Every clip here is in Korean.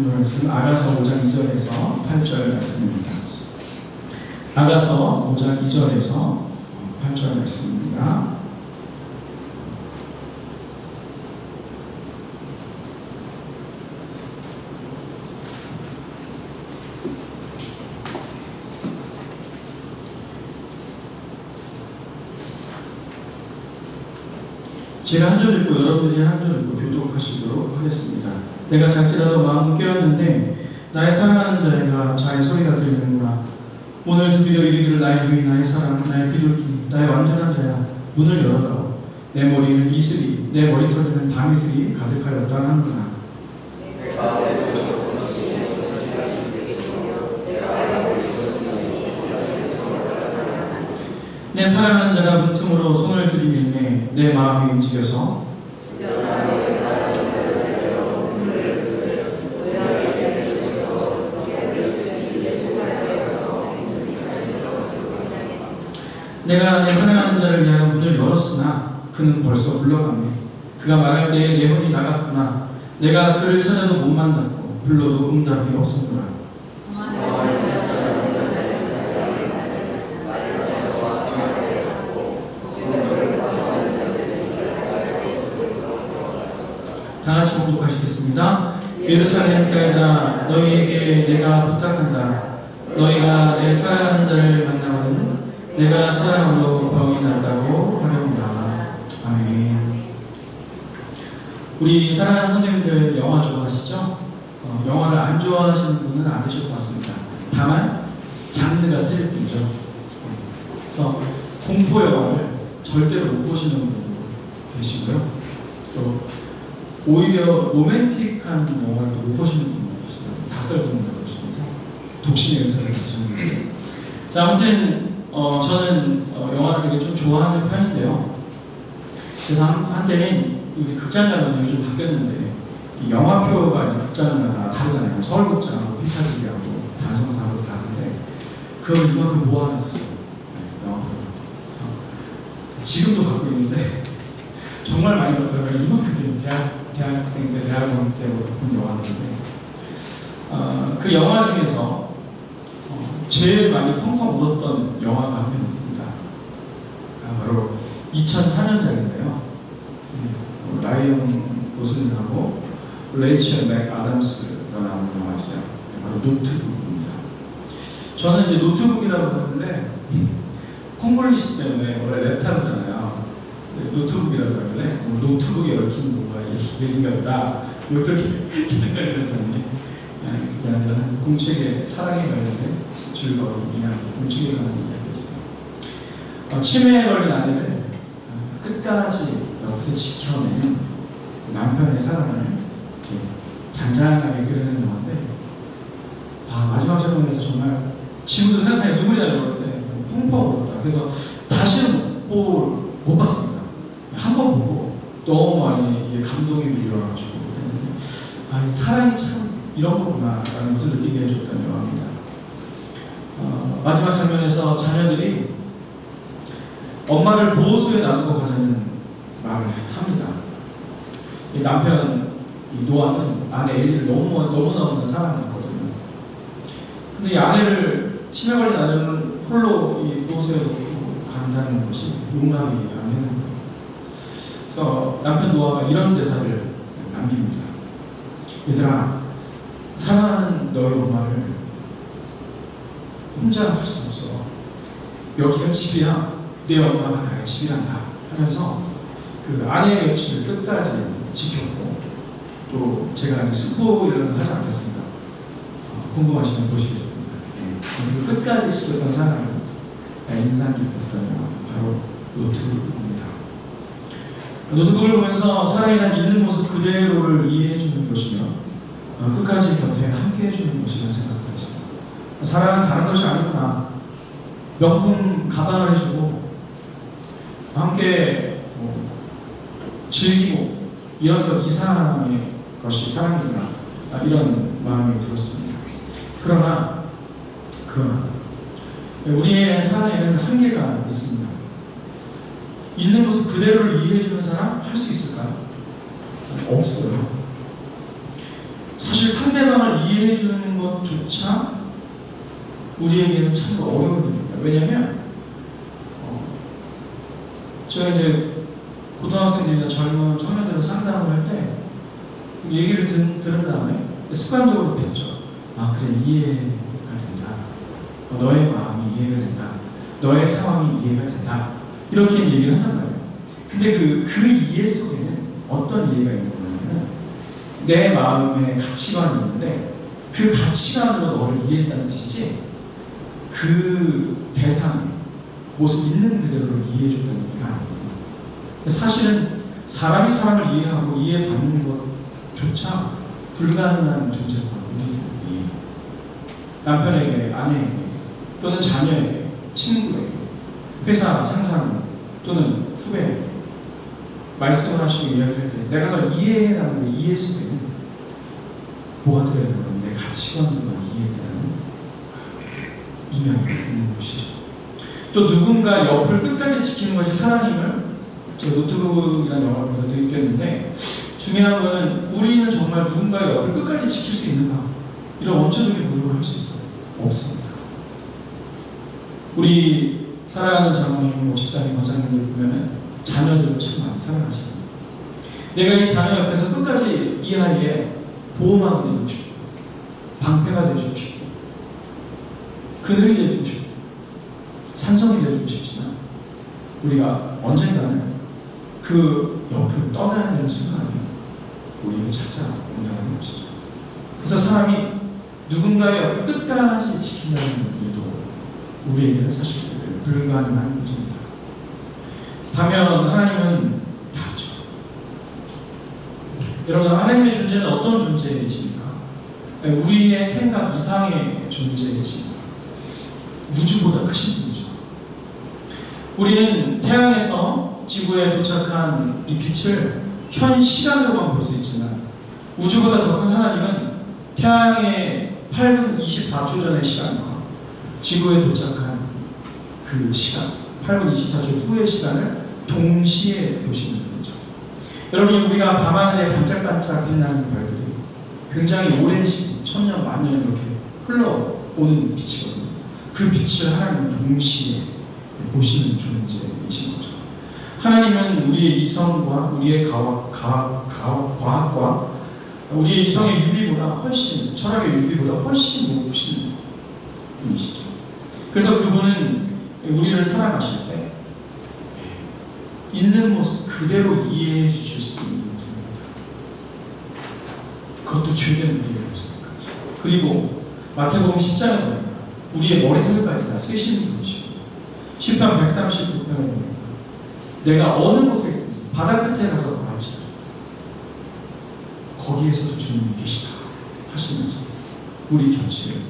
오늘 말씀 아가서 5장 2절에서 8절 말씀입니다. 아가서 5장 2절에서 8절 말씀입니다. 제가 한 절 읽고 여러분들이 한 절 읽고 교독하시도록 하겠습니다. 내가 작지라도 마음은 깨었는데 나의 사랑하는 자애가 자의 소리가 들리는구나. 오늘 드디어 이르기를 나의 누이 나의 사랑 나의 비둘기 나의 완전한 자야 문을 열어다오. 내 머리는 이슬이 내 머리털에는 밤이슬이 가득하였다 하는구나. 내 사랑하는 자가 문틈으로 손을 들이밀매 내 마음이 움직여서 내가 내 사랑하는 자를 위하여 문을 열었으나 그는 벌써 물러가네. 그가 말할 때에 내 혼이 나갔구나. 내가 그를 찾아도 못 만났고 불러도 응답이 없었노라. 다같이 봉독하시겠습니다. 예루살렘 딸들아 너희에게 내가 부탁한다. 너희가 내 사랑하는 자를 만나거든 내가 사랑으로 병이 났다고 하려니와. 아멘. 우리 사랑하는 선생님들 영화 좋아하시죠? 영화를 안 좋아하시는 분은 안 계실 것 같습니다. 다만 장르가 틀릴 뿐이죠. 그래서 공포 영화를 절대로 못 보시는 분도 계시고요. 또 오히려 로맨틱한 영화를 못 보시는 분도 계시어요. 닭살돋는다고 그러시면서 독신의 의사를 계시는지. 자, 아무튼 저는 영화를 되게 좀 좋아하는 편인데요. 그래서 한때는 우리 극장 가면 좀 바뀌었는데 영화표가 이제 극장마다 다르잖아요. 서울극장하고 피카디리하고 단성사하고 다른데 그걸 이만큼 모아놨었어요. 영화표가. 그래서 지금도 갖고 있는데 정말 많이 받더라고요. 이만큼 되는 대학생 때, 대학원 때 본 영화인데 그 영화 중에서 제일 많이 펑펑 울었던 영화가 한 편 있습니다. 바로 2004년작인데요. 라이언 고슬링하고 레이첼 맥 아담스가 나오는 영화가 있어요. 바로 노트북입니다. 저는 이제 노트북이라고 하는데 콩글리시 때문에 원래 랩타르잖아요. 노트북이라고 하길래 노트북에 얽힌 뭔가 얘기가 있다 그렇게 생각을 했었는데 그게 아니라 공책의 사랑에 관련된 즐거운 이야기, 공책에 관한 이야기였어요. 치매에 걸린 아내를 끝까지 여기서 지켜내는 남편의 사랑을 잔잔하게 그리는 영화인데 마지막 장면에서 정말 지금도 생각하니 눈물이 나는 건데 펑펑 울었다. 그래서 다시는 못 봤습니다. 한 번 보고 너무 많이 감동이 밀려와가지고 그랬는데 사랑이 참 이런 거구나 라는 것을 느끼게 해줬던 영화입니다. 마지막 장면에서 자녀들이 엄마를 보호소에 놔두고 가자는 말을 합니다. 이 남편 노아는 아내 엘리를 너무너무 사랑했거든요. 근데 이 아내를 치매 걸린 아내를 홀로 이 보호소에 놓고 간다는 것이 용납이 안 되는 거예요. 그래서 남편 노아가 이런 대사를 남깁니다. 얘들아, 사랑하는 너희 엄마를 혼자 둘 수 없어. 여기가 집이야. 내 엄마가 나의 집이란다 하면서 그 아내의 역시를 끝까지 지켰고, 또 제가 스포일러는 하지 않겠습니다. 궁금하시면 보시겠습니다. 네. 끝까지 지켰던 사랑을 인상 깊었던 영화 바로 노트북입니다. 노트북을 보면서 사랑이란 있는 모습 그대로를 이해해주는 것이며 끝까지 곁에 함께 해주는 것이라는 생각이 들었습니다. 사랑은 다른 것이 아니구나. 명품 가방을 해주고 함께 즐기고 이런 것 이상의 것이 사랑이구나. 이런 마음이 들었습니다. 그러나 우리의 사랑에는 한계가 있습니다. 있는 모습 그대로를 이해해주는 사람 할 수 있을까요? 없어요. 사실 상대방을 이해해 주는 것조차 우리에게는 참 어려운 일입니다. 왜냐하면 제가 이제 고등학생들이나 젊은 청년들을 상담을 할 때 얘기를 들은 다음에 습관적으로 뱉죠. 아, 그래, 이해가 된다. 너의 마음이 이해가 된다. 너의 상황이 이해가 된다. 이렇게 얘기를 한단 말이에요. 근데 그 이해 속에는 어떤 이해가 있는 거냐면 내 마음에 가치관이 있는데 그 가치관으로 너를 이해했다는 뜻이지 그 대상의 모습 있는 그대로를 이해해줬다는 얘기가 아니거든요. 사실은 사람이 사람을 이해하고 이해받는 것조차 불가능한 존재가 우리들이 남편에게, 아내에게, 또는 자녀에게, 친구에게, 회사 상사님 또는 후배에게 말씀을 하시고 이야기할 때 내가 널 이해해라는 그 이해 속에는 뭐가 들어있는 건데 내 가치관으로 널 이해했다는 이면이 있는 것이죠. 또 누군가 옆을 끝까지 지키는 것이 사랑임을 제가 노트북이라는 영화를 보면서 느꼈는데 중요한 거는 우리는 정말 누군가의 옆을 끝까지 지킬 수 있는가 이런 원초적인 물음을 할 수 있어요? 없습니다. 우리 사랑하는 장모님, 집사님, 권사님들 보면은 자녀들을 참 많이 사랑하십니다. 내가 이 자녀 옆에서 끝까지 이 아이의 보호막이 되고 싶고 방패가 되어주고 싶고 그늘이 되어주고 싶고 산성이 되어주고 싶지만 우리가 언젠가는 그 옆을 떠나야 되는 순간이 우리에게 찾아온다는 것이죠. 그래서 사람이 누군가의 옆을 끝까지 지킨다는 일도 우리에게는 사실 불가능한 문제입니다. 반면 하나님은 다르죠. 여러분, 하나님의 존재는 어떤 존재이십니까? 우리의 생각 이상의 존재이십니다. 우주보다 크신 분이죠. 우리는 태양에서 지구에 도착한 이 빛을 현 시간으로만 볼 수 있지만 우주보다 더 큰 하나님은 태양의 8분 24초 전의 시간과 지구에 도착한 그 시간, 8분 24초 후의 시간을 동시에 보시는 분이죠. 여러분이 우리가 밤하늘에 반짝반짝 빛나는 별들이 굉장히 오랜 시간, 천년, 만년 이렇게 흘러오는 빛이거든요. 그 빛을 하나님은 동시에 보시는 존재이신 거죠. 하나님은 우리의 이성과 우리의 과학과 우리의 이성의 유비보다 훨씬, 철학의 유비보다 훨씬 높으신 분이시죠. 그래서 그분은 우리를 사랑하실 때 있는 모습 그대로 이해해 주실 수 있는 분입니다. 그것도 죄된 우리의 모습까지. 그리고 마태복음 10장에 보니까 우리의 머리털까지 다 쓰시는 분이시고 시편 139편에 보니까 내가 어느 곳에 있든지 바다 끝에 가서 바라보시라 거기에서도 주님이 계시다 하시면서 우리 곁을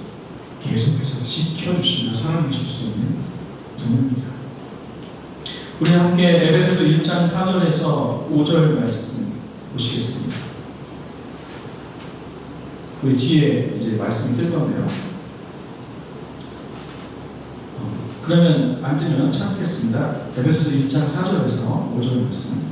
계속해서 지켜주시며 사랑해 줄 수 있는 분입니다. 우리 함께 에베소서 1장 4절에서 5절 말씀 보시겠습니다. 우리 뒤에 이제 말씀이 뜰 건데요. 그러면 안 뜨면 찾겠습니다. 에베소서 1장 4절에서 5절 말씀입니다.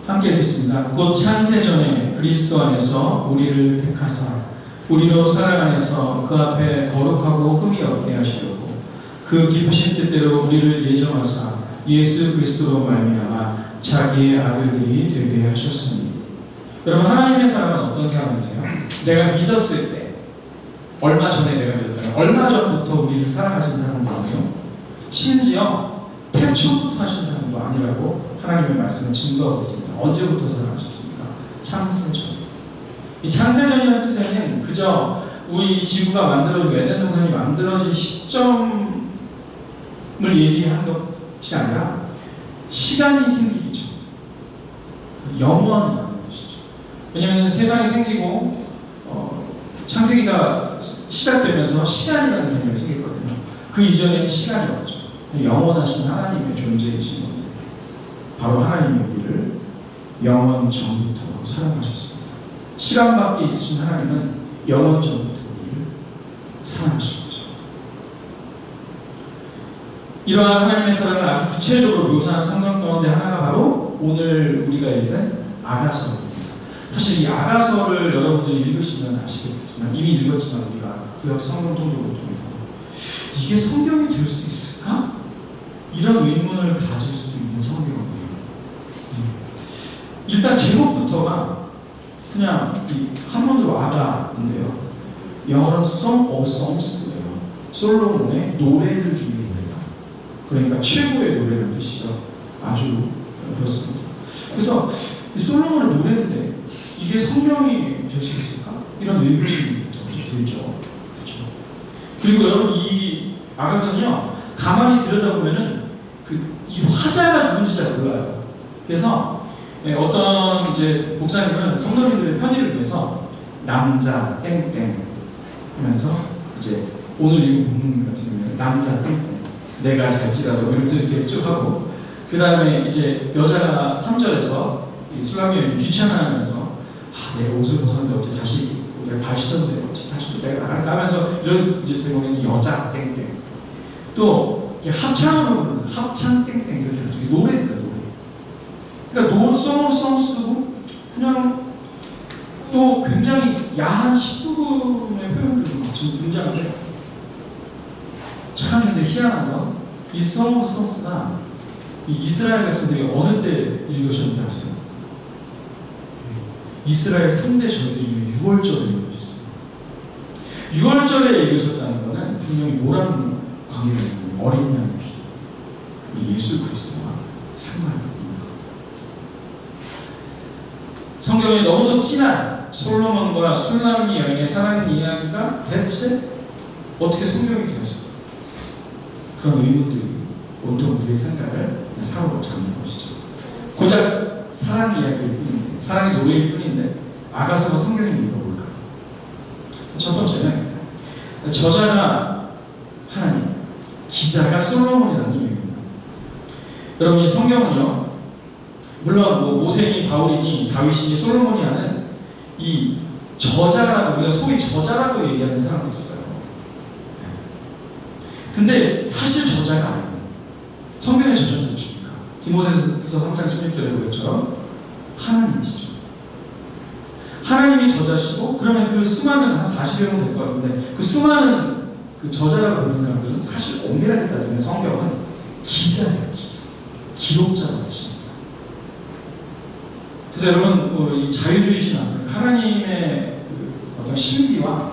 함께 읽겠습니다. 곧 창세전에 그리스도 안에서 우리를 택하사 우리로 사랑 안에서 그 앞에 거룩하고 흠이 없게 하시려고 그 기쁘신 뜻대로 우리를 예정하사 예수 그리스도로 말미암아 자기의 아들들이 되게 하셨습니다. 여러분, 하나님의 사랑은 어떤 사랑이세요? 내가 믿었을 때, 얼마 전에 내가 믿었다면 얼마 전부터 우리를 사랑하신 사람도 아니요 심지어 태초부터 하신 사람도 아니라고 하나님의 말씀을 증거하고 있습니다. 언제부터 사랑하셨습니까? 창세전. 이 창세전이라는 뜻에는 그저 우리 지구가 만들어지고 에덴 동산이 만들어진 시점을 얘기한 것이 아니라 시간이 생기기 전, 영원이라는 뜻이죠. 왜냐하면 세상이 생기고 창세기가 시작되면서 시간이라는 개념이 생겼거든요. 그 이전에는 시간이 없죠. 영원하신 하나님의 존재이신 건데 바로 하나님이 우리를 영원 전부터 사랑하셨습니다. 시간 밖에 있으신 하나님은 영원 전부터 우리를 사랑하신 거죠. 이러한 하나님의 사랑을 아주 구체적으로 묘사하는 성경 가운데 하나가 바로 오늘 우리가 읽은 아가서입니다. 사실 이 아가서를 여러분들이 읽으시면 아시겠지만, 이미 읽었지만 우리가 구약 성경 통독을 통해서 이게 성경이 될 수 있을까? 이런 의문을 가질 수도 있는 성경이에요. 일단 제목부터가 그냥 한문으로 아가인데요. 영어로는 Song of Songs예요. 솔로몬의 노래들 중에 노래다. 그러니까 최고의 노래라는 뜻이죠. 아주 그렇습니다. 그래서 이 솔로몬의 노래인데 이게 성경이 될 수 있을까? 이런 의구심이 들죠. 그렇죠. 그리고 여러분 이 아가서는요, 가만히 들여다보면은 이 화자가 누군지 잘 몰라요. 그래서 어떤 이제 목사님은 성도님들의 편의를 위해서 남자 땡땡 하면서 이제 오늘 읽은 본문 같은 경우는 남자 땡땡 내가 잘지라도 이러면서 이렇게 쭉 하고, 그 다음에 이제 여자가 3절에서 술람이 귀찮아하면서 내가 옷을 벗었는데 어떻게 다시 입고 내가 발 씻었는데 어떻게 다시 또 내가 나갈까 하면서 이런 이제 대목에는 여자 땡땡, 또 합창으로 부르는 합창 땡땡 이렇게 해서 노래입니다. 노래. 그러니까 송쓰고 그냥 또 굉장히 야한 19금의 표현들도 막 지금 등장해요. 참 근데 희한한 건 이 송스가 이 이스라엘 백성들이 어느 때 읽으셨는지 아세요? 이스라엘 3대 절기 중에 6월절에 읽으셨어요. 6월절에 읽으셨다는 것은 분명히 뭐라는 관계가 있는 어린 양의 피, 이 예수 그리스도와 상관이 있는 겁니다. 성경에 너무도 진한 솔로몬과 술람미 여인의 사랑 이야기가 대체 어떻게 성경이 되었을까? 그런 의문들이 온통 우리의 생각을 사로잡는 것이죠. 고작 사랑 이야기일 뿐인데, 사랑의 노래일 뿐인데 아가서가 성경의 이유가 뭘까? 첫 번째는 저자가 하나님, 기자가 솔로몬이라는 이유입니다. 여러분 이 성경은요, 물론 뭐 모세니 바울이니 다윗이니 솔로몬이 하는 이 저자라고, 우리가 소위 저자라고 얘기하는 사람들이 있어요. 근데 사실 저자가 아니에요. 성경의 저자는 누구십니까? 디모데후서 3장 16절에 보는 것처럼 하나님이시죠. 하나님이 저자시고, 그러면 그 수많은 한 40여 명 될 것 같은데 그 수많은 그 저자라고 부르는 사람들은 사실 엄밀하게 따지면 성경은 기자예요. 기자. 기록자라는 뜻입니다. 그래서 여러분 이 자유주의시나 하나님의 그 어떤 신비와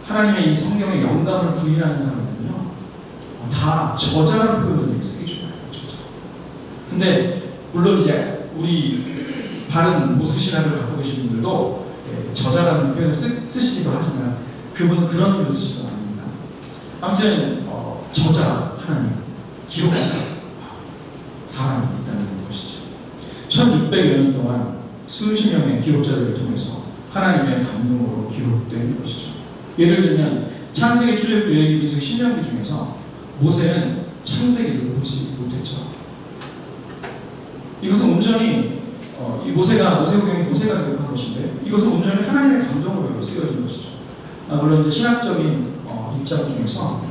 하나님의 이 성경의 영감을 부인하는 사람들은요, 다 저자라는 표현을 되게 쓰기 좋아요. 저자. 근데 물론 이제 우리 바른 모수신학을 갖고 계신 분들도 저자라는 표현을 쓰시기도 하지만 그분은 그런 의미로 쓰시도 않습니다. 아무튼 저자 하나님, 기록자 사람이 있다는 것이죠. 1600여 년 동안 수십 명의 기록자들을 통해서 하나님의 감동으로 기록된 것이죠. 예를 들면 창세기, 출애굽기, 레위기, 신명기 중에서 모세는 창세기를 보지 못했죠. 이것은 온전히 이 모세국경이 모세가 기록한 것인데, 이것은 온전히 하나님의 감동으로 쓰여진 것이죠. 물론 이제 신학적인 입장 중에서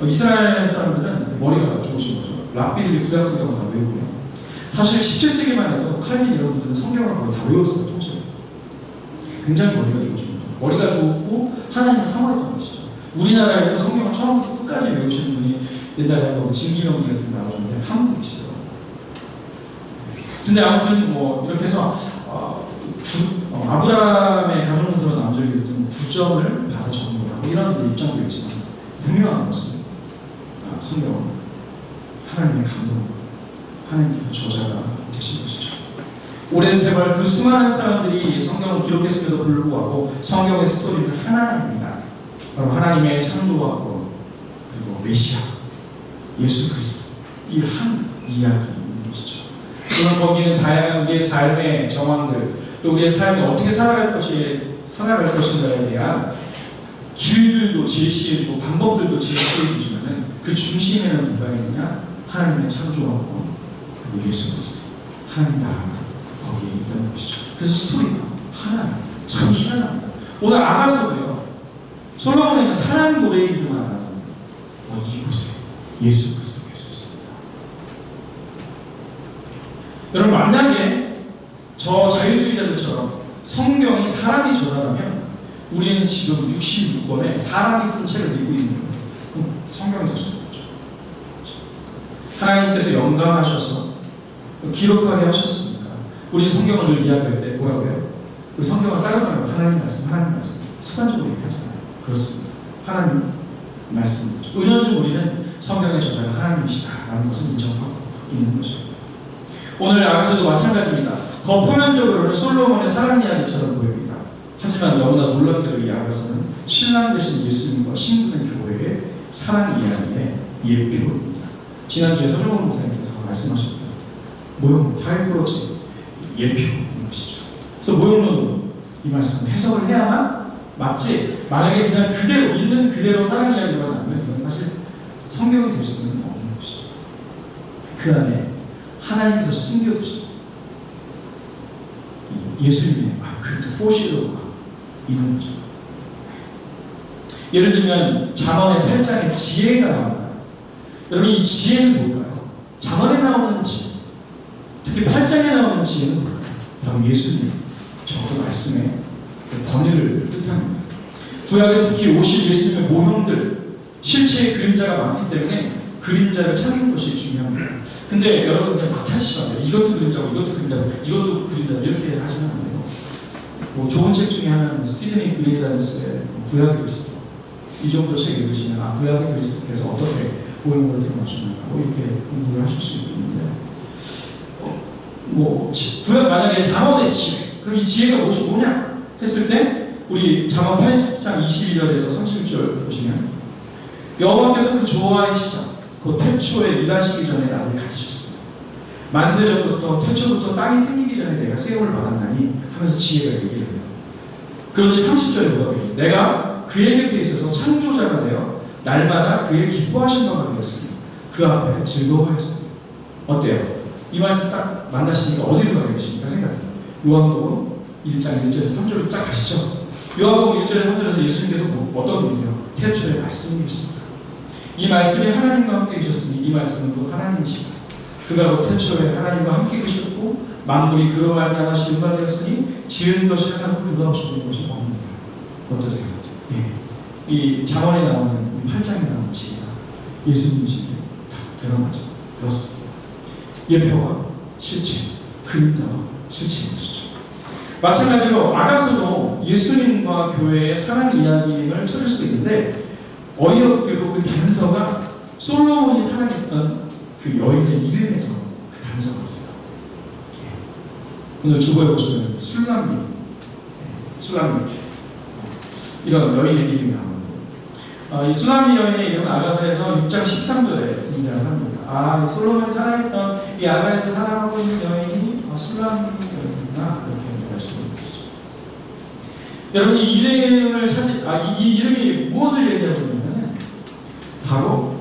이스라엘 사람들은 머리가 좋으신 거죠. 랍비들이 구약 성경을 다 외우고요. 사실 17세기만 해도 칼빈 이런 분들은 성경을 거의 다 외웠어요. 통째로. 굉장히 머리가 좋으신 거죠. 머리가 좋고 하나님을 사모했던 것이죠. 우리나라에도 성경을 처음부터 끝까지 외우시는 분이 옛날에 진기명기 같은 데 나오셨는데 한 분 계시더라고요. 근데 아무튼 이렇게 해서 아브라함의 가정문서로 남겨있던 9점을 받아 적은 거다, 이런 입장도 있지만 분명한 것은 성경은 하나님의 감동, 하나님께서 저자가 되신 것이죠. 오랜 세월 그 수많은 사람들이 성경을 기록했음에도 불구하고 성경의 스토리는 하나입니다. 바로 하나님의 창조와 구원, 그리고 메시아 예수 그리스도, 이 한 이야기인 것이죠. 물론 거기는 다양한 우리의 삶의 정황들, 또 우리의 삶이 어떻게 살아갈 것인가에 대한 길들도 제시해주고 방법들도 제시해주지만은 그 중심에는 누가 있느냐? 하나님의 창조와 구원, 그리고 예수 그리스도, 하나님 나라가 거기에 있다는 것이죠. 그래서 스토리가 하나, 참 희한합니다. 오늘 아가서도요, 솔로몬의 사랑 노래인 줄만 알았는데 이곳에 예수 그리스도께서 있습니다. 여러분 만약에 저 자유주의자들처럼 성경이 사람이 전하라면 우리는 지금 66권에 사람이 쓴 책을 믿고 있는 거예요. 그럼 성경이 될 수가 없죠. 하나님께서 영감하셔서 기록하게 하셨습니다. 우리는 성경을 늘 이야기할 때 뭐라고 해요? 우리 성경을 따라가면 하나님 말씀 습관적으로 얘기하잖아요. 그렇습니다. 하나님 말씀이죠. 은연중 우리는 성경의 저자가 하나님이시다라는 것을 인정하고 있는 것입니다. 오늘 아가서도 마찬가지입니다. 겉표면적으로는 솔로몬의 사랑 이야기처럼 보입니다. 하지만 너무나 놀랍게도 이 아가서는 신랑 되신 예수님과 신부된 교회의 사랑 이야기의 예표입니다. 지난주에 서정원 목사님께서 말씀하셨던 모형 타이포로지 예표인 것이죠. 그래서 모형론으로 이 말씀을 해석을 해야만 맞지, 만약에 그냥 그대로 있는 그대로 사랑 이야기만 나오면 이건 사실 성경이 될 수는 없는 것이죠. 그 안에 하나님께서 숨겨두신 예수님의 그 포시로가 있는 거죠. 예를 들면 잠언의 8장에 지혜가 나옵니다. 여러분, 이 지혜는 뭘까요? 잠언에 나오는 지혜, 특히 8장에 나오는 지혜는 뭘까요? 바로 예수님, 적어도 말씀의 권위를 뜻합니다. 구약은 특히 오실 예수님의 모형들, 실체의 그림자가 많기 때문에 그림자를 찾는 것이 중요합니다. 근데 여러분 그냥 막 찾으시면 안 돼요. 이것도 그림자고 이것도 그림자고 이것도 그림자고 이렇게 하시면 안 돼요. 뭐 좋은 책 중에 하나는 스티븐 그레이다니스의 구약의 그리스도. 이 정도 책 읽으시면 구약의 그리스도께서 어떻게 모형으로 드러나셨는가 이렇게 공부를 하실 수 있는데 구약 만약에 잠언의 지혜, 그럼 이 지혜가 무엇이 뭐냐 했을 때 우리 잠언 8장 22절에서 31절 보시면 여호와께서 그 조화의 시작 그 태초에 일하시기 전에 나를 가지셨습니다. 만세전부터 태초부터 땅이 생기기 전에 내가 세월을 받았나니 하면서 지혜가 얘기를 해요. 그런데 30절에 뭐라고 해요? 내가 그의 곁에 있어서 창조자가 되어 날마다 그의 기뻐하신 바가 되었으니 그 앞에 즐거워했습니다. 어때요? 이 말씀 딱 만나시니까 어디로 가게 되십니까? 생각해요. 요한복음 1장 1절에서 3절로 쫙 가시죠. 요한복음 1절에서 3절에서 예수님께서 어떤 분이세요? 태초에 말씀이 계십니다. 이 말씀이 하나님과 함께 계셨으니 이 말씀은 곧 하나님이시다. 그가 곧 태초에 하나님과 함께 계셨고 만물이 그로 말미암아 지은 바 되었으니 지은 것이 하나도 그가 없이 된 것이 없는 거예요. 어떠세요? 예. 이 잠언에 나오는 8장에 나오는 지혜가 예수님이시게 다 드러나죠. 그렇습니다. 예표와 실체, 그림자와 실체인 것이죠. 마찬가지로 아가서도 예수님과 교회의 사랑 이야기를 찾을 수 있는데 어이없게도 그 단서가 솔로몬이 사랑했던 그 여인의 이름에서 그 단서가 왔어요. 오늘 주보에 보시면 술람미트 이런 여인의 이름이 나오는데 이 술람미 여인의 이름은 아가서에서 6장 13절에 등장을 합니다. 이 솔로몬이 사랑했던 이 아가에서 사랑하고 있는 여인이 술람미 여인이구나 이렇게 알 수 있는 것이죠. 여러분 이 이름을 이 이름이 무엇을 얘기하고 있냐면 바로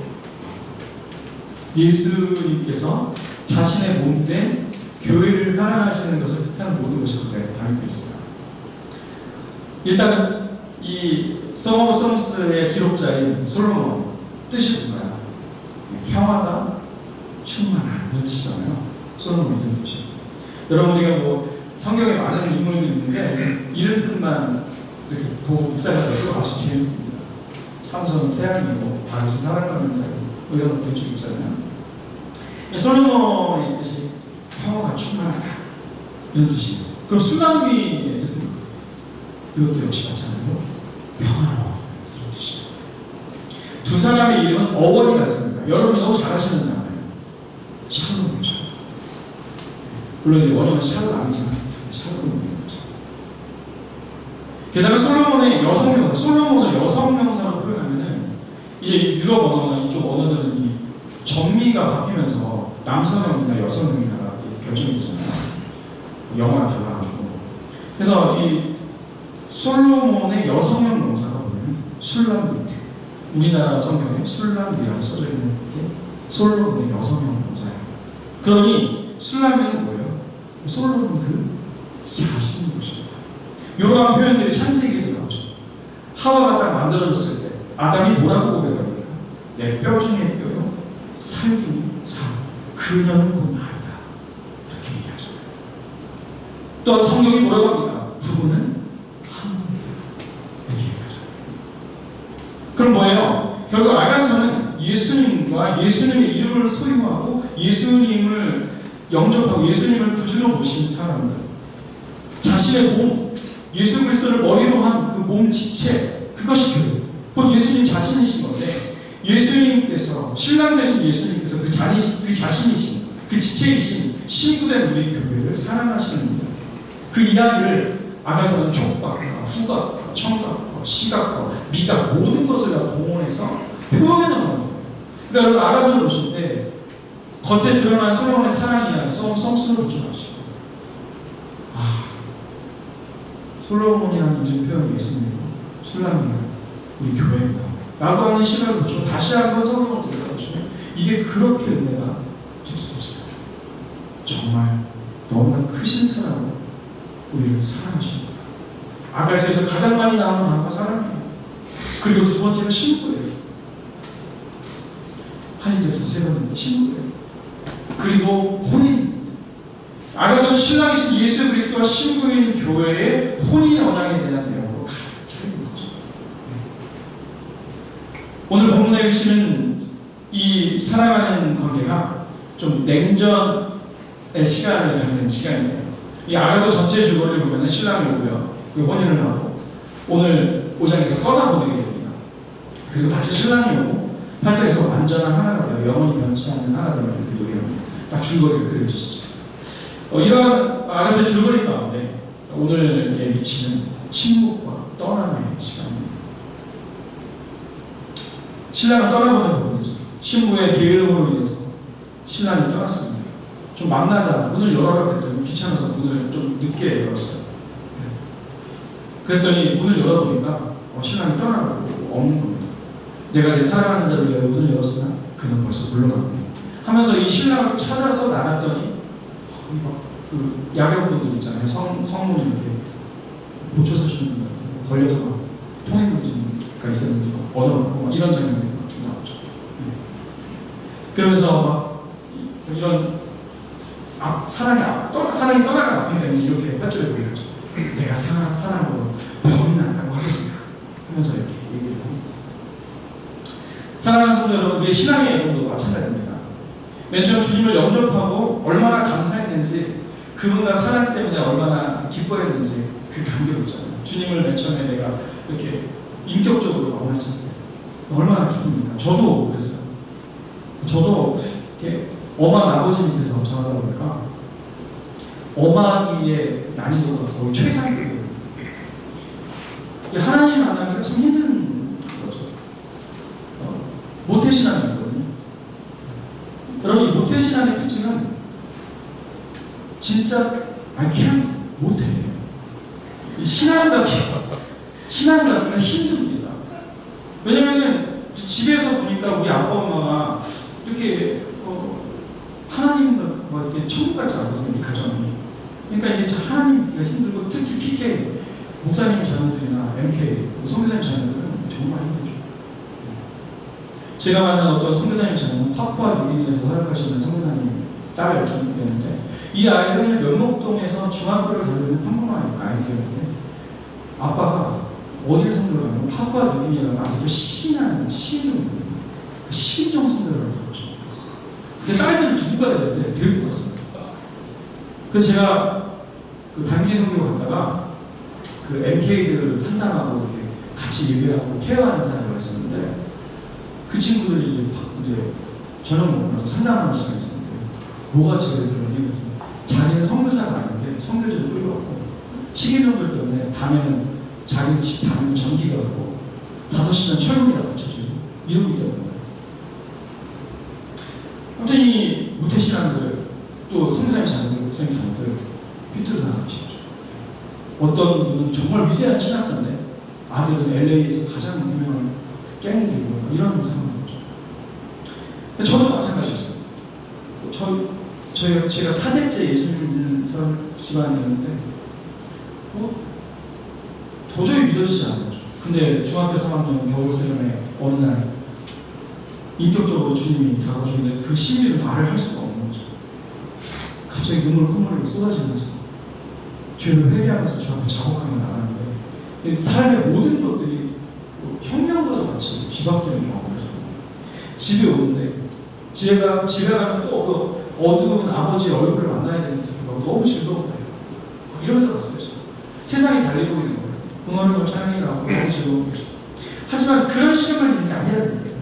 예수님께서 자신의 몸된 교회를 사랑하시는 것을 뜻하는 모든 것이 거기에 담겨 있어요. 일단은 이 Song of Songs의 기록자인 솔로몬 뜻이 뭔가요? 평화가 충만한 이런 뜻이잖아요. 솔로몬 이런 뜻이. 여러분 우리가 뭐 성경에 많은 인물들이 있는데 이름 뜻만 이렇게 보고 묵상을 해도 아주 재밌습니다. 삼손은 태양이고 다윗은 사랑받는 자고 이런 것들이 좀 있잖아요. 솔로몬의 뜻이 평화가 충만하다 이런 뜻이에요. 그럼 술람미의 뜻은 이것도 역시 마찬가지로 평화로워 이런 뜻이에요. 두 사람의 이름은 어원이 같습니다. 여러분이 너무 잘 아시는 단어예요. 샬롬이죠. 물론 이제 원형은 샬롬 아니지만 샬롬이에요. 게다가 솔로몬의 여성명사, 솔로몬을 여성명사로 표현하면은 이제 유럽 언어나 이쪽 언어들은 이 정미가 바뀌면서 남성형이나 여성형이나 결정이 되잖아요. 영어가 달라가지고. 그래서 이 솔로몬의 여성형 명사가 보면 술람미트. 우리나라 성경에 술람이라고 써져 있는 게 솔로몬의 여성형 명사예요. 그러니 술람미는 뭐예요? 솔로몬 그 자신인 것입니다. 이러한 표현들이 창세기에 나오죠. 하와가 딱 만들어졌을 때 아담이 뭐라고 고백합니까? 내 뼈 중에 뼈요, 살 중에 살. 그녀는 곧 나이다. 이렇게 얘기하잖아요. 또한 성경이 뭐라고 합니까? 부부는 한 몸이다. 이렇게 얘기하죠. 그럼 뭐예요? 결국 아가서는 예수님과 예수님의 이름을 소유하고 예수님을 영접하고 예수님을 구주로 보신 사람들, 자신의 몸, 예수 그리스도를 머리로 한 그 몸 지체, 그것이 교회, 곧 예수님 자신이신 건데, 예수님께서, 신랑 되신 예수님께서 그 자신이신, 그 지체이신 신부된 우리 교회를 사랑하시는 겁니다. 그 이야기를 아가서는 촉각과 후각과 청각과 시각과 미각 모든 것을 다 동원해서 표현하는 겁니다. 그러니까 여러분 아가서를 보실 때 겉에 드러난 솔로몬의 사랑 이야기, 성수를 보지 마시고, 솔로몬이라는 인증 표현이 예수님이고 신랑이고 우리 교회입니다 라고 하는 시각을 보시고 다시 한번 성경을 들여다보시면 이게 그렇게 은혜가 될 수 없어요. 정말 너무나 크신 사랑으로 우리를 사랑하십니다. 아가서에서 가장 많이 나오는 단어가 사랑이에요. 그리고 두 번째는 신부예요. 한인들에서 세 번째는 신부예요. 그리고 혼인. 아가서는 신랑이신 예수 그리스도와 신부인 교회의 혼인 언약에 대한 내용으로 가득 차 있는 거죠. 오늘 본문에 계시는 이 사랑하는 관계가 좀 냉전의 시간을 갖는 시간이에요. 이 아가서 전체 줄거리를 보면 신랑이 오고요. 그리고 혼인을 하고 오늘 5장에서 떠나보내게 됩니다. 그리고 다시 신랑이 오고 8장에서 완전한 하나가 되어 영원히 변치 않는 하나가 되어 이렇게 요리합니다. 딱 줄거리를 그려주시죠. 이러한 아가서의 줄거리 가운데 오늘에 미치는 침묵과 떠남의 시간입니다. 신랑을 떠나보는 부분이죠. 신부의 게으름으로 인해서 신랑이 떠났습니다. 좀 만나자, 문을 열어라 그랬더니 귀찮아서 문을 좀 늦게 열었어요. 그랬더니 문을 열어보니까 신랑이 떠나가고 없는 겁니다. 내가 내 사랑하는 자를 위해 문을 열었으나 그는 벌써 물러갔네 하면서 이 신랑을 찾아서 나갔더니 그 야경분들 있잖아요. 성문 이렇게 보초 서시는 분들 걸려서 막 통행금지가 있었는지 얻어먹고 이런 장면이 막 나오죠. 그러면서 막 이런 사랑이 떠나가 아프니까 이렇게 뼈줄에 보이죠. 내가 사랑으로 병이 난다고 하겠냐 하면서 이렇게 얘기를 합니다. 사랑하는 성도 여러분, 이게 신앙의 애정도 마찬가지입니다. 맨 처음 주님을 영접하고 얼마나 감사했는지, 그분과 사랑 때문에 얼마나 기뻐했는지 그 감격 있잖아요. 주님을 맨 처음에 내가 이렇게 인격적으로 만났을 때 얼마나 기쁩니까? 저도 그랬어요. 저도 이렇게 엄한 아버지 밑에서 자라다 보니까 엄하기의 난이도가 거의 최상급이에요. 하나님 만나기가 참 힘든 거죠. 모태신앙이거든요. 여러분, 이 모태신앙의 특징은 진짜 I can't 못해요. 신앙 갖기가 힘듭니다. 왜냐면은 집에서 보니까 우리 아빠 엄마가 이렇게 하나님과 이렇게 천국 같지 않거든요, 이 가정이. 그러니까 이게 하나님 믿기가 힘들고, 특히 PK 목사님 자녀들이나 MK 선교사님 자녀들은 정말 힘들죠. 제가 만난 어떤 선교사님 자녀는 파푸아 뉴기니에서 활약하시는 선교사님 딸이었는데, 이 아이들은 면목동에서 중학교를 다니는 평범한 아이들이었는데, 아빠가 어딜 선교를 가면 파푸아 뉴기니라는 아직도 시민이거든요. 그 시민정 선교를 하더라고요. 근데 딸들을 두고 가야 되는데 데리고 갔어요. 그래서 제가 그 단기 선교 갔다가 그 MK들을 상담하고 이렇게 같이 예배하고 케어하는 사람을 했었는데, 그 친구들이 이제 저녁 먹고 나서 상담하는 시간이 있었는데, 뭐가 제일 그런 얘기죠. 자기는 선교사가 아닌데 선교지를 끌려왔고, 식이병들 때문에 밤에는 자기 집 밤에는 전기가 가고 5시면 철문이라 붙여지고 이러고 있다는 거예요. 아무튼 이 무태신앙들, 또 선교사님 자녀들, 목사님 자녀들 삐뚤어 나가기 쉽죠. 어떤 분은 정말 위대한 신학자인데 아들은 LA에서 가장 유명한 갱이 되고 이런 상황이죠. 저도 마찬가지였어요. 제가 4대째 예수님을 믿는 집안이었는데 도저히 믿어지지 않았죠. 근데 중학교 3학년 겨울세련에 어느 날 인격적으로 주님이 다가오셨는데 그 신비를 말을 할 수가 없는 거죠. 갑자기 눈물 콧물이 쏟아지면서 교회를 회개하면서 주 앞에 작업하며 나가는데 삶의 모든 것들이 그 혁명과도 같이 뒤바뀌는 경험을 해서 집에 오는데 집에 가면 또 그 어두운 아버지의 얼굴을 만나야 되는데도 불구하고 너무 즐거운 거예요. 이러면서 갔어요. 세상이 달리고 있는 거예요. 응원을 찬양이라고 너무 즐거운 거죠. 하지만 그런 시간만 있는 게 아니라는 거예요.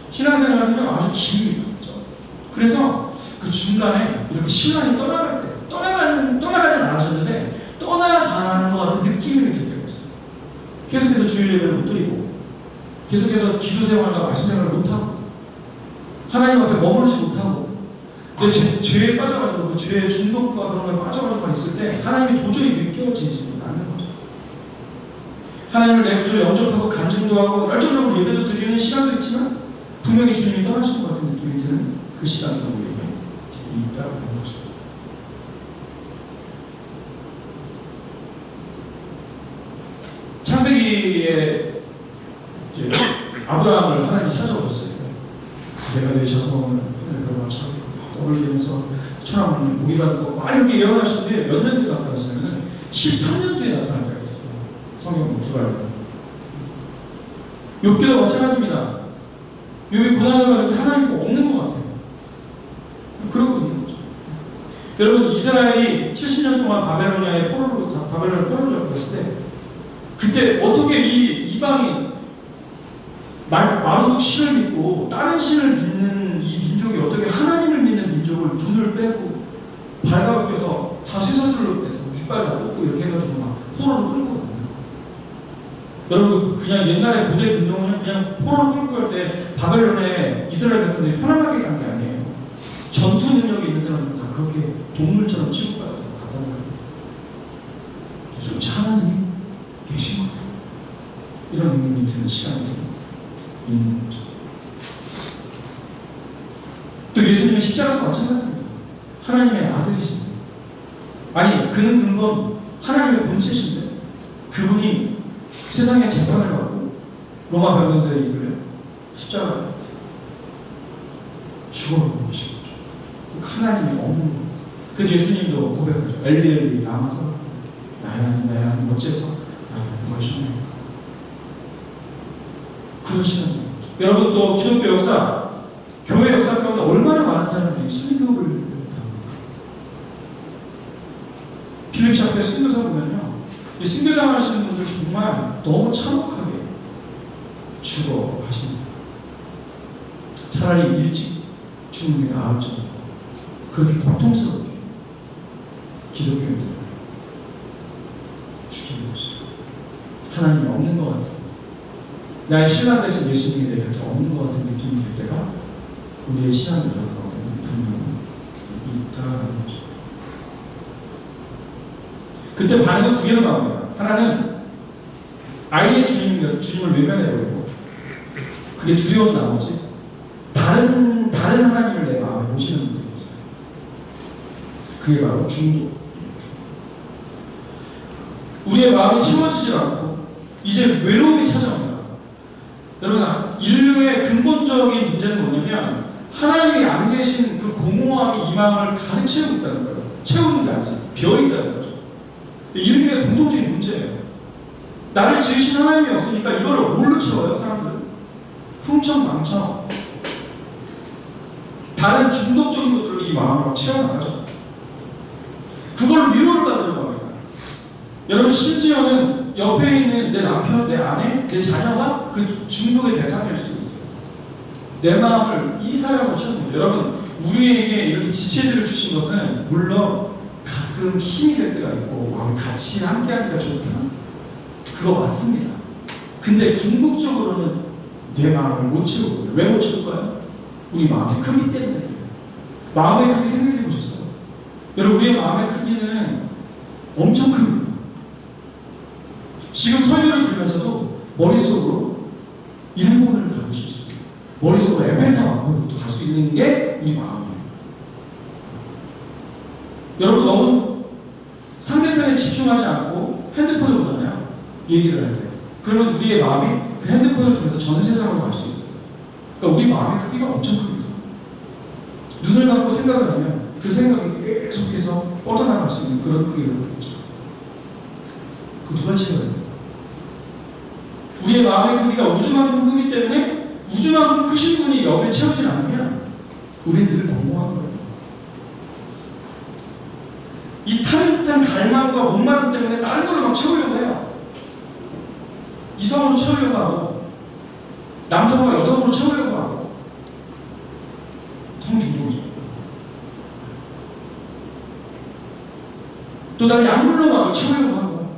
신앙생활은요 아주 깁니다. 그래서 그 중간에 이렇게 신랑이 떠나갈 때 떠나가진 않으셨는데 떠나가는 것 같은 느낌이 들 때가 있어요. 계속해서 주일 예배를 못 드리고 계속해서 기도 생활과 말씀 생활을 못하고 하나님 앞에 머무르지 못하고 내 죄에 빠져가지고 그 죄의 중독과 그런 거에 빠져가지고 있을 때 하나님이 도저히 느껴지지 않는 거죠. 하나님을 내 구조에 영접하고 간증도 하고 열정적으로 예배도 드리는 시간도 있지만 분명히 주님이 떠나신 것 같은 느낌이 드는 그 시간도 우리에게 있다고 하는 거죠. 창세기에 이제 아브라함을 하나님이 찾아오셨어요. 내가 내 자손을 하늘을 걸어쳐 떠올리면서 천하만을 보기 받고 막 이렇게 예언하신 뒤에 몇 년 뒤에 나타나시냐면 13년 뒤에 나타날 때가 있어요. 성경 구절에. 욥기도 마찬가지입니다. 욥이 고난을 받을 때 하나님이 없는 것 같아요. 그러고 있는 거죠. 여러분 이스라엘이 70년 동안 바벨론의 포로로 잡혔을 때 그때 어떻게 이 이방이 마루둑 신을 믿고 다른 신을 믿는 이 민족이 어떻게 하나님을 믿는 민족을 눈을 빼고 발가벗겨서 다 쇠사슬로 빼서 깃발 다 뽑고 이렇게 해가지고 막 포로를 끌고 가요. 여러분 그냥 옛날에 고대 근동은 그냥 포로를 끌고 갈 때 바벨론에 이스라엘 백성들이 편안하게 간 게 아니에요. 전투 능력이 있는 사람들 다 그렇게 동물처럼 취급받아서 갔다는 거예요. 그래서 하나님이 계신 거예요. 이런 의문이 드는 시간들이 있는 거죠. 또 예수님의 십자가도 마찬가지입니다. 하나님의 아들이신데 아니 그는 근본 하나님의 본체신데 그분이 세상의 재판을 받고 로마 병건들에 이끌려 십자가를 받았어요. 죽어가고 계신 거죠. 하나님이 없는 겁니다. 그래서 예수님도 고백하죠. 엘리 라마 사박다니 나의 하나님 어째서 나를 버리셨나요? 그런 시간이죠. 여러분 또 기독교 역사, 교회 역사 가운데 얼마나 많은 사람들이 순교를 합니까? 필립시 앞에 순교사 보면요, 이 순교당하시는 분들 정말 너무 참혹하게 죽어가십니다. 차라리 일찍 죽는 게 나을 정도로 그렇게 고통스럽게 기독교인들을 죽이는 것이죠. 하나님이 없는 것 같은, 나의 신앙 대신 예수님이 내 곁에 없는 것 같은 느낌이 들 때가 우리의 신앙의 가운데 분명히 있다는 거죠. 그때 반응은 두 개로 나옵니다. 하나는 아예 주님을 외면해버리고 그게 두려운 나머지 다른 하나님을 내 마음에 모시는 분들이 있어요. 그게 바로 중독. 우리의 마음이 채워지지 않고 이제 외로움이 찾아옵니다. 여러분, 인류의 근본적인 문제는 뭐냐면 하나님이 안 계신 그 공허함이 이 마음을 가득 채우고 있다는 거예요. 채우는 게 아니지, 비어있다는 거죠. 인류의 공통적인 문제예요. 나를 지으신 하나님이 없으니까 이걸 뭘로 채워요, 사람들? 흥청망청. 다른 중독적인 것들로 이 마음을 채워나가죠. 그걸로 위로를 받으려고 합니다. 여러분, 심지어는 옆에 있는 내 남편, 내 아내, 내 자녀가 그 중독의 대상일 수 있어요. 내 마음을 이 사람으로 채웁니다. 여러분, 우리에게 이렇게 지체들을 주신 것은 물론 가끔 힘이 될 때가 있고 마음이 같이 함께하니까 좋다. 그거 맞습니다. 근데 궁극적으로는 내 마음을 못 채우거든요. 왜 못 채울까요? 우리 마음의 크기 때문에. 마음의 크기 생각해 보셨어요? 여러분, 우리의 마음의 크기는 엄청 큽니다. 지금 설교를 들으면서도 머릿속으로 일본을 가볼 수 있습니다. 머릿속으로 에펠탑으로부터 갈 수 있는 게 우리 마음이에요. 여러분, 너무 상대편에 집중하지 않고 핸드폰을 보잖아요. 얘기를 할 때. 그러면 우리의 마음이 그 핸드폰을 통해서 전 세상으로 갈 수 있어요. 그러니까 우리 마음의 크기가 엄청 큽니다. 눈을 감고 생각을 하면 그 생각이 계속해서 뻗어나갈 수 있는 그런 크기를 보겠죠. 그 누가 채워야 돼요? 우리의 마음의 크기가 우주만큼 크기 때문에 우주만큼 크신 분이 여기에 채우지 않으면 우리는 늘 공허한 거예요. 이 타깃한 갈망과 목마름 때문에 다른 걸로 막 채우려고 해요. 이성으로 채우려고 하고 남성과 여성으로 채우려고 하고 성중독이죠. 또 다른 약물로 막 채우려고 하고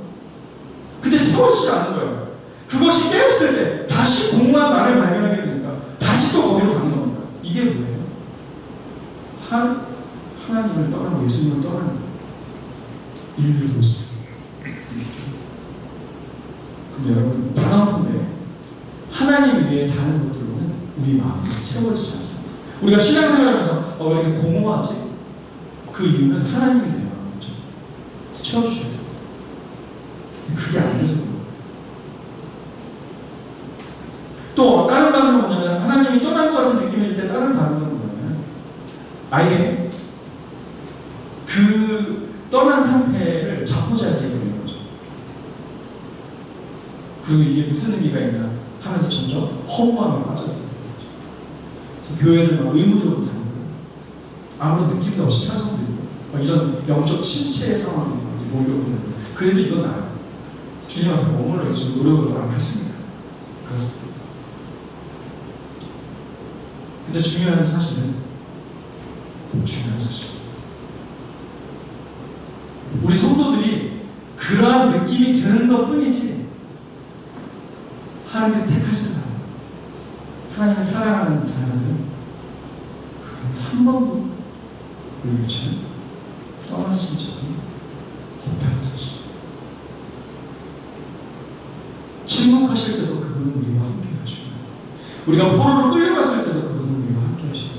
근데 채워지지 않는 거예요. 그것이 깨었을 때 다시 공허한 나를 발견하게 되니까 다시 또 거기로 가는 겁니다. 이게 뭐예요? 하나님을 떠나고 예수님을 떠나는 거예요. 인류도 있어요. 근데 여러분 단언컨대 하나님 외에 다른 것들로는 우리 마음이 채워지지 않습니다. 우리가 신앙생활하면서 왜 이렇게 공허하지? 그 이유는 하나님이 내 마음을 채워주셔야 됩니다. 그게 안 돼서 그래요. 또 다른 반응은 뭐냐면 하나님이 떠난 것 같은 느낌일 때 다른 반응은 뭐냐면 아예 그 떠난 상태를 자포자기해 버리는 거죠. 그리고 이게 무슨 의미가 있나 하면서 점점 허무함에 빠져들게 되는 거죠. 그래서 교회를 막 의무적으로 다니는 거예요. 아무런 느낌도 없이 찬송 드리고 이런 영적 침체의 상황이 몰려오는 거예요. 그래도 이건 나아요. 주님 앞에 머물러 있으면 노력을 많이 했습니다. 그렇습니다. 근데 중요한 사실은 우리 성도들이 그러한 느낌이 드는 것 뿐이지 하나님께서 택하신 사람, 하나님을 사랑하는 자녀들은 그건 한 번도 우리 교체는 떠나신 적이 없다는 사실. 침묵하실 때도 그분은 우리와 함께 하시고 우리가 포로로 끌려갔을 때도 그분은 우리와 함께 하시고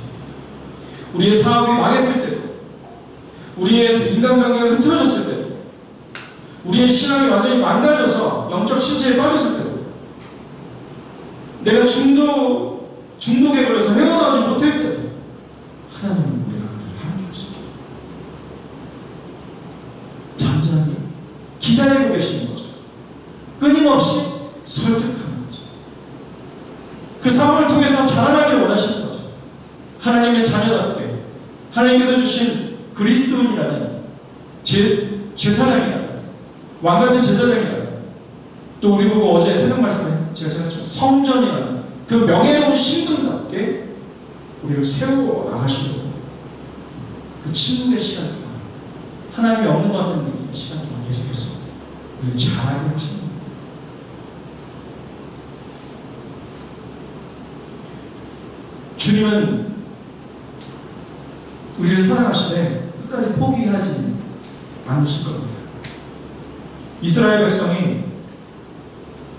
우리의 사업이 망했을 때도 우리의 인간관계가 흐트러졌을 때도 우리의 신앙이 완전히 망가져서 영적 침체에 빠졌을 때도 내가 중독에 걸려서 헤어나오지 못할 때도 하나님은 우리와 함께 하십니다. 잠잠히 기다리고 계시는 거죠. 끊임없이 설득하는 거죠. 그 상황을 통해서 자라나기를 원하시는 거죠. 하나님의 자녀답게 하나님께서 주신 그리스도인이라는 제사장이라는 왕같은 제사장이라는 또 우리 보고 어제 새벽 말씀에 제가 전했지만 성전이라는 그 명예로운 신분답게 우리를 세우고 나가시려고 그 침묵의 시간 동안 하나님이 없는 것 같은 느낌의 시간 동안 계속해서 우리를 잘하게 하시는 겁니다. 주님은 우리를 사랑하시되 끝까지 포기하지 않으실 겁니다. 이스라엘 백성이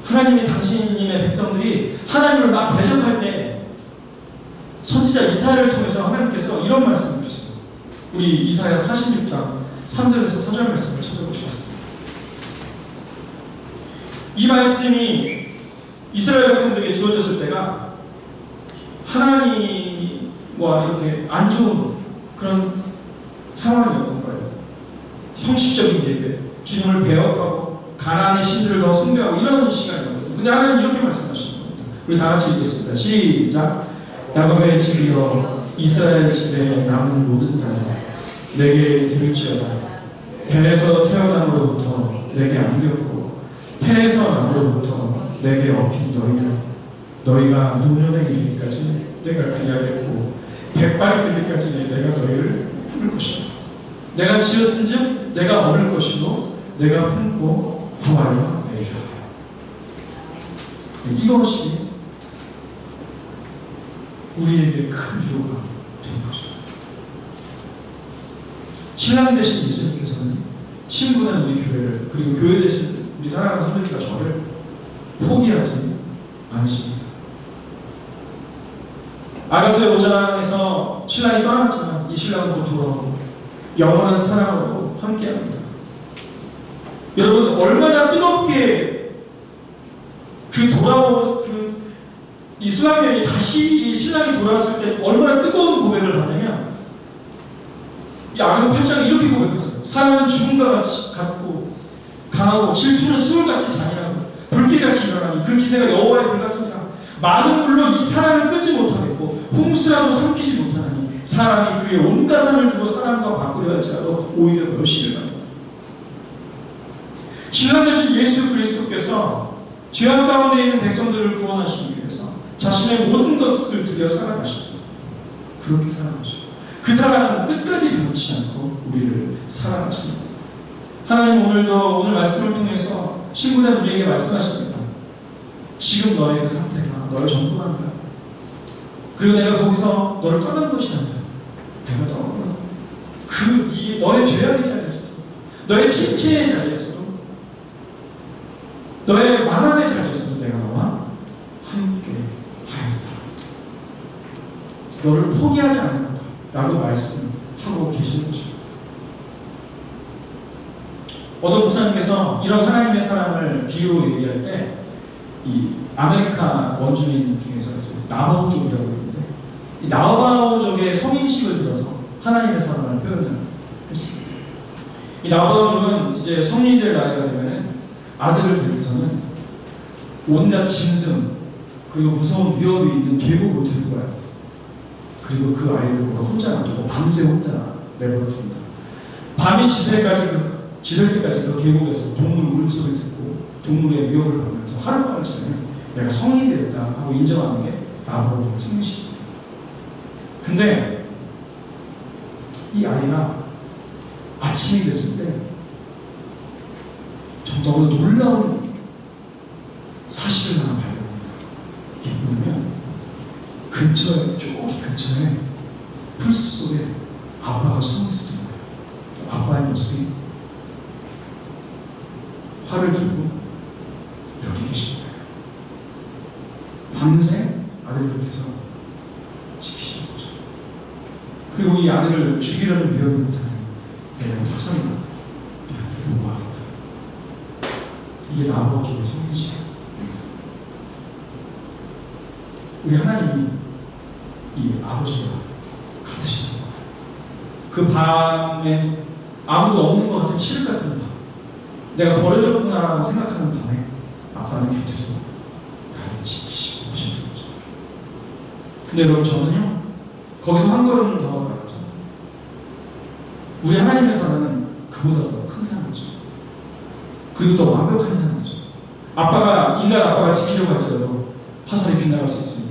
하나님이 당신님의 백성들이 하나님을 막 대적할 때 선지자 이사야를 통해서 하나님께서 이런 말씀을 주세요. 우리 이사야 46장 3절에서 4절 말씀을 찾아보시겠습니다. 이 말씀이 이스라엘 백성들에게 주어졌을 때가 하나님과 이렇게 안 좋은 그런 상황이었던 거예요. 형식적인 예배, 주님을 배역하고 가나안의 신들을 더 숭배하고 이런 시간이거든요. 근데 하나님 이렇게 말씀하시는 겁니다. 우리 다 같이 읽겠습니다. 시작. 야곱의 집이여 이스라엘 집에 남은 모든 자여 내게 들을지어다. 배에서 태어남으로부터 내게 안겼고 태에서 남으로부터 내게 업힌 너희가 노년에 이르기까지 내가 그리하겠고 백발이 되기까지 내가 너희를 품을 것이다. 내가 지었은즉 내가 얻을 것이고 내가 품고 구하여 내리라. 이것이 우리에게 큰 위로가 된 것입니다. 신랑 되신 예수님께서는 신분한 우리 교회를 그리고 교회 되신 우리 사랑하는 선생님과 저를 포기하지 않으십니다. 아가서의 5장에서 신랑이 떠나갔지만 이 신랑은 곧 돌아오고 영원한 사랑으로 함께합니다. 여러분 얼마나 뜨겁게 이 수학여행이 다시 이 신랑이 돌아왔을 때 얼마나 뜨거운 고백을 하냐면 이 아가서 8장에 이렇게 고백했어요. 사랑은 죽음과 같고 강하고 질투는 수울같이 잔인하고 불길같이 일어나니 그 기세가 여호와의 불같으니라. 많은 물로 이 사람을 끄지 못하겠고 홍수라도 삼키지 못하나니 사람이 그의 온갖 산을 주고 사람과 바꾸려 할지라도 오히려 멸시를 받는다. 신랑 되신 예수 그리스도께서 죄악 가운데 있는 백성들을 구원하시기 위해서 자신의 모든 것을 들여 살아가시죠. 그렇게 살아가시죠. 그 사랑은 끝까지 변치 않고 우리를 사랑하십니다. 하나님 오늘도 오늘 말씀을 통해서 신부된 우리에게 말씀하십니다. 지금 너의 그 상태가 너의 전부가 아니라, 그리고 내가 거기서 너를 떠난 것이 아니라 내가 떠난 너의 죄악의 자리에서도, 너의 침체의 자리에서도, 너의 마음의 자리에서도 내가 너와 함께 하였다. 너를 포기하지 않는다 라고 말씀하고 계시는 것입니다. 어떤 목사님께서 이런 하나님의 사랑을 비유로 얘기할 때 이 아메리카 원주민 중에서 이제 나바호족이라고 있는데, 이 나바호족의 성인식을 들어서 하나님의 사랑을 표현을 했습니다. 이 나바호족은 이제 성인이 될 나이가 되면은 아들을 데리고서는 온갖 짐승 그리고 무서운 위협이 있는 계곡으로 데리고 가요. 그리고 그 아이를 혼자 놔두고 밤새 혼자 내버려둡니다. 밤이 지셀 때까지 그 계곡에서 동물 울음소리 듣고 동물의 위협을 받으면서 하룻밤을 지내면 내가 성인이 되었다 하고 인정하는 게 나바호족의 성인식입니다. 근데 이 아이가 아침이 됐을 때 너무 놀라운 사실을 하나 발견합니다. 이게 뭐냐면 저기 근처에 풀숲 속에 아빠가 숨어있었던 거예요. 아빠의 모습이 활을 들고 이렇게 계신 거예요. 밤새 아들 곁에서 지키시는 거죠. 그리고 이 아들을 죽이려는 위협이 나타나는 내가 화살이 났다. 이 아들을 보호하겠다. 이게 나바호족의 성인식입니다. 우리 하나님이 이 아버지와 같으시는 거예요. 그 밤에 아무도 없는 것 같은 칠흑 같은 밤, 내가 버려졌구나라고 생각하는 밤에 아빠는 곁에서 나를 지키시고 오시는 거죠. 근데 여러분, 저는요 거기서 한 걸음 더 나가서 우리 하나님의 사랑은 그보다 더 큰 사랑이죠. 그리고 더 완벽한 사랑이죠. 인간 아빠가 지키려고 할지라도 화살이 빗나갈 수 있습니다.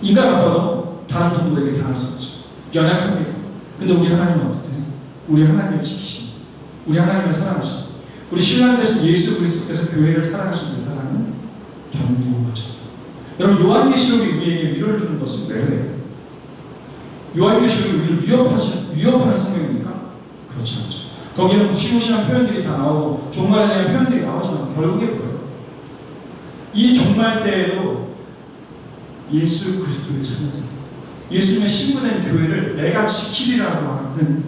인간 아빠도 다른 동물에게 당할 수 있죠. 연약합니다. 근데 우리 하나님은 어떠세요? 우리 하나님을 지키신, 우리 하나님을 사랑하신, 우리 신랑 되신 예수 그리스도께서 교회를 사랑하신 그 사랑은 견고하죠. 여러분, 요한계시록이 우리에게 위로를 주는 것은 왜 그래요? 요한계시록이 우리를 위협하는 성경입니까? 그렇지 않죠. 거기는 무시무시한 표현들이 다 나오고 종말에 대한 표현들이 나오지만 결국에 뭐예요? 이 종말 때에도 예수 그리스도의 자녀들, 예수님의 신부된 교회를 내가 지키리라고 하는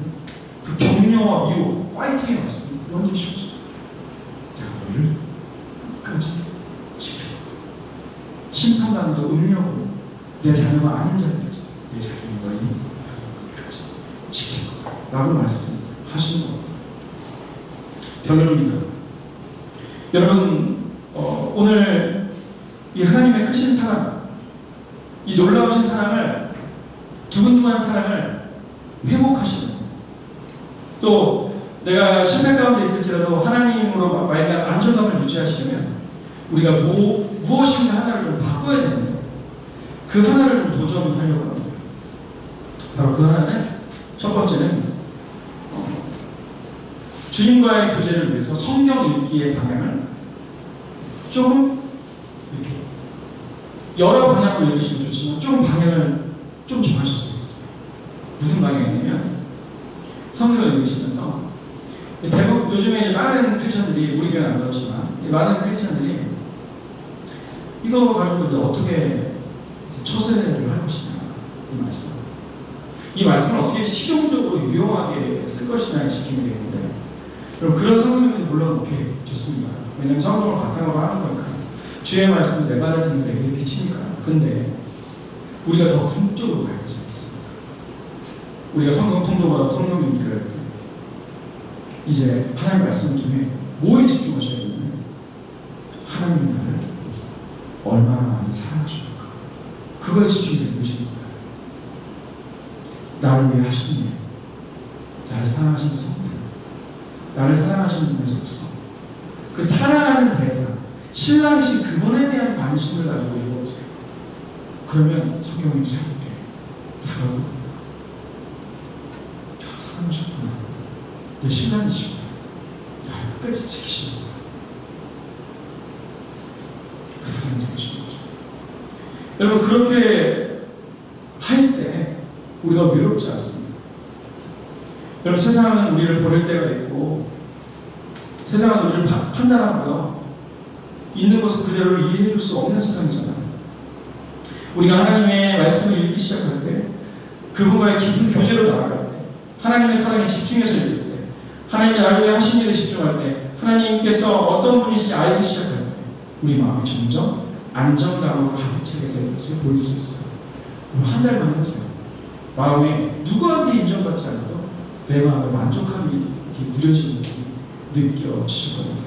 그 격려와 위로, 파이팅의 말씀, 요한계시록이죠. 내가 너희를 끝까지 지키리라. 심판관으로 음력으로 내 자녀가 아닌 자들이지, 내 자녀는 너희는 끝까지 지킬 거다 라고 말씀하시는 겁니다. 결론입니다. 여러분, 오늘 이 하나님의 크신 사랑, 이 놀라우신 사랑을, 두근두근한 사랑을 회복하시는, 또 내가 실패 가운데 있을지라도 하나님으로 말미암아 안정감을 유지하시려면 우리가 무엇인가 하나를 좀 바꿔야 되는데, 그 하나를 좀 도전하려고 합니다. 바로 그 하나는, 첫 번째는 주님과의 교제를 위해서 성경 읽기의 방향을 조금 이렇게 여러 방향으로 읽으시면 좋지만 좀 방향을 좀 정하셨으면 좋겠어요. 무슨 방향이냐면, 성경을 읽으시면서 대부분 요즘에 많은 크리스천들이, 우리 교회는 안 그렇지만 많은 크리스천들이 이거 가지고 이제 어떻게 처세를 할 것이냐, 이 말씀을 어떻게 실용적으로 유용하게 쓸 것이냐에 집중이 되는데, 여러분, 그런 성경들이 물론 오케이, 좋습니다. 왜냐하면 성경을 바탕으로 하는 거니까, 주의 말씀은 내 발에 드는 내게 빛이니까. 근데 우리가 더 궁극적으로 가야 되지 않겠습니까? 우리가 성경 통독하고 성경 읽기를 할 때 이제 하나님의 말씀을 통해 뭐에 집중하셔야 되냐면 하나님이 나를 얼마나 많이 사랑하실까, 그거에 집중되는 것입니다. 나를 위해 하신 일, 나를 사랑하시는 성품, 나를 사랑하시는 분의 속성, 그 사랑하는 대상, 신랑이신 그분에 대한 관심을 가지고 읽어보세요. 그러면 성경이 새롭게 다가오고, 야, 사랑하셨구나, 내 신랑이시구나, 나를 끝까지 지키시는구나, 그 사랑이 되시는 거죠. 여러분, 그렇게 할 때 우리가 외롭지 않습니다. 여러분, 세상은 우리를 버릴 때가 있고, 세상은 우리를 판단하고요, 있는 것을 그대로 이해해 줄 수 없는 세상이잖아요. 우리가 하나님의 말씀을 읽기 시작할 때, 그분과의 깊은 교제로 나아갈 때, 하나님의 사랑에 집중해서 읽을 때, 하나님이 나를 위해 하신 일에 집중할 때, 하나님께서 어떤 분이신지 알기 시작할 때, 우리 마음이 점점 안정감으로 가득 차게 되는 것을 보일 수 있어요. 한 달만 해보세요. 마음에 누구한테 인정받지 않아도 내 마음에 만족함이 이렇게 느껴지는 느낌이 느껴지실 겁니다.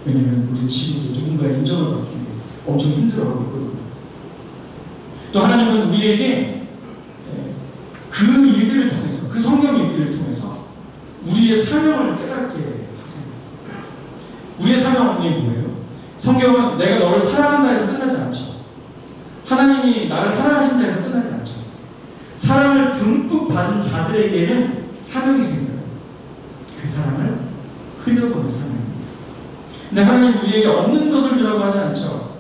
왜냐하면 우리 지금도 누군가의 인정을 받기 위해 엄청 힘들어하고 있거든요. 또 하나님은 우리에게 그 일들을 통해서, 그 성경 일들을 통해서 우리의 사명을 깨닫게 하세요. 우리의 사명은 뭐예요? 성경은 내가 너를 사랑한다 해서 끝나지 않죠. 하나님이 나를 사랑하신다 해서 끝나지 않죠. 사랑을 듬뿍 받은 자들에게는 사명이 생겨요. 그 사랑을 흘려보는 사명입니다. 근데 하나님 우리에게 없는 것을 주라고 하지 않죠.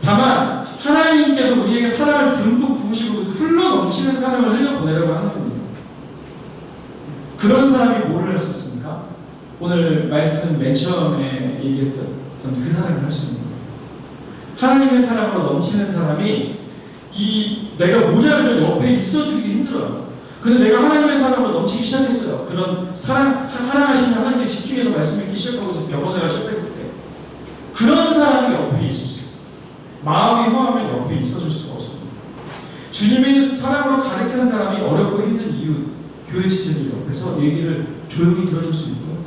다만 하나님께서 우리에게 사랑을 듬뿍 부으시고 흘러 넘치는 사랑을 흘려보내려고 하는 겁니다. 그런 사람이 뭐를 할 수 있습니까? 오늘 말씀 맨 처음에 얘기했던 그 사람이 할 수 있는 거예요. 하나님의 사랑으로 넘치는 사람이 내가 모자르면 옆에 있어주기도 힘들어요. 근데 내가 하나님의 사랑으로 넘치기 시작했어요. 그런 사랑하시는 하나님께 집중해서 말씀 읽기 시작하고 격언제가 시작했을 때, 그런 사람이 옆에 있을 수 있어요. 마음이 허하면 옆에 있어줄 수가 없습니다. 주님의 사랑으로 가득 찬 사람이 어렵고 힘든 이유, 교회 지체들 옆에서 얘기를 조용히 들어줄 수 있고,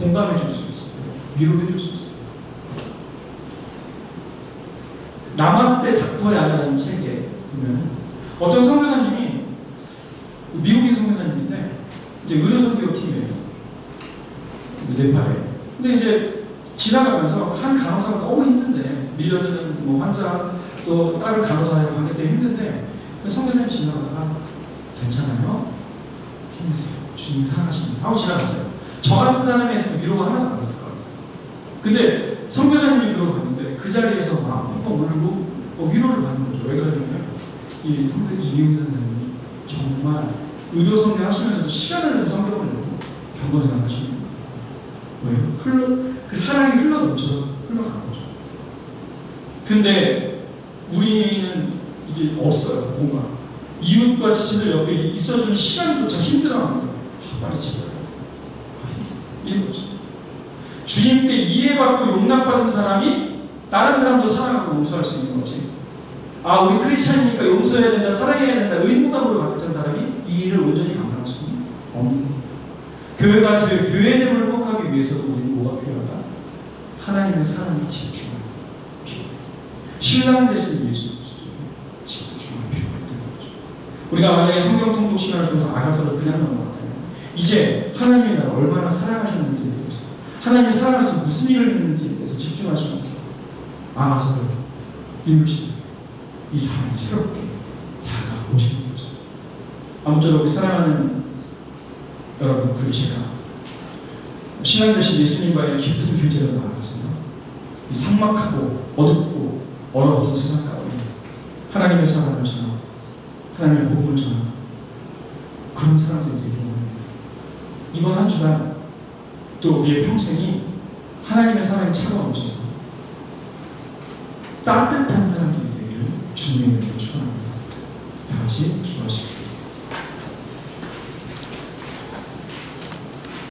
공감해 줄 수 있고, 위로해 줄 수 있어요. 나마스테 닥터야라는 책에 보면 어떤 선교사님이, 미국인 선교사님인데 이제 의료 선교팀이에요, 네팔에. 근데 이제 지나가면서 한 간호사가 너무 힘든데, 밀려드는 뭐 환자, 또 다른 간호사의 관계 때문에 힘든데, 선교사님 지나가다가 괜찮아요? 힘내세요. 주님 사랑하십니다 하고 지나갔어요. 저 같은 사람이 있으면 위로가 하나도 안 됐을 것 같아요. 근데 선교사님이 들어갔는데 그 자리에서 막 울고 위로를 받는 거죠. 왜 그러냐면 이 이미훈 선생님이 정말 의료 선교 하시면서도 시간을 내서 성경을 읽고 경건생활 하시는 겁니다. 왜요? 그 사랑이 흘러 넘쳐서 흘러가는 거죠. 근데 우리는 이게 없어요. 뭔가 이웃과 지체들 옆에 있어주는 시간조차 힘들어합니다. 빨리 집에 가요. 이런 거죠. 주님께 이해받고 용납받은 사람이 다른 사람도 사랑하고 용서할 수 있는 거지. 우리 크리스찬이니까 용서해야 된다, 사랑해야 된다, 의무감으로 가득 찬 사람이 이 일을 온전히 감당할 수는 없는 겁니다. 교회가 교회됨을 회복하기 위해서도 우리는 뭐가 필요하다? 하나님의 사랑에 집중하는 필요하다. 신랑 되신 예수 그리스도에 집중하는 필요가 있다는 거죠. 우리가 만약에 성경 통독 시간을 통해서 아가서를 그냥 넘어갔다면, 이제 하나님이 나를 얼마나 사랑하셨는지에 대해서, 하나님이 사랑하셔서 무슨 일을 했는지에 대해서 집중하시면서 아가서를 읽으시는 이 사람이 새롭게 다가오시는 거죠. 아무쪼록 우리 사랑하는 여러분, 그리고 제가 신앙 되신 예수님과의 깊은 교제로 나아갔습니다. 이 삭막하고 어둡고 얼어붙은 세상 가운데 하나님의 사랑을 전하고 하나님의 복음을 전하고 그런 사람들이 되기를 원합니다. 이번 한 주간 또 우리의 평생이 하나님의 사랑이 차고 넘쳐서 따뜻한 사람들이 되기를 주님의 이름으로 축원합니다. 다 같이 기도하시겠습니다.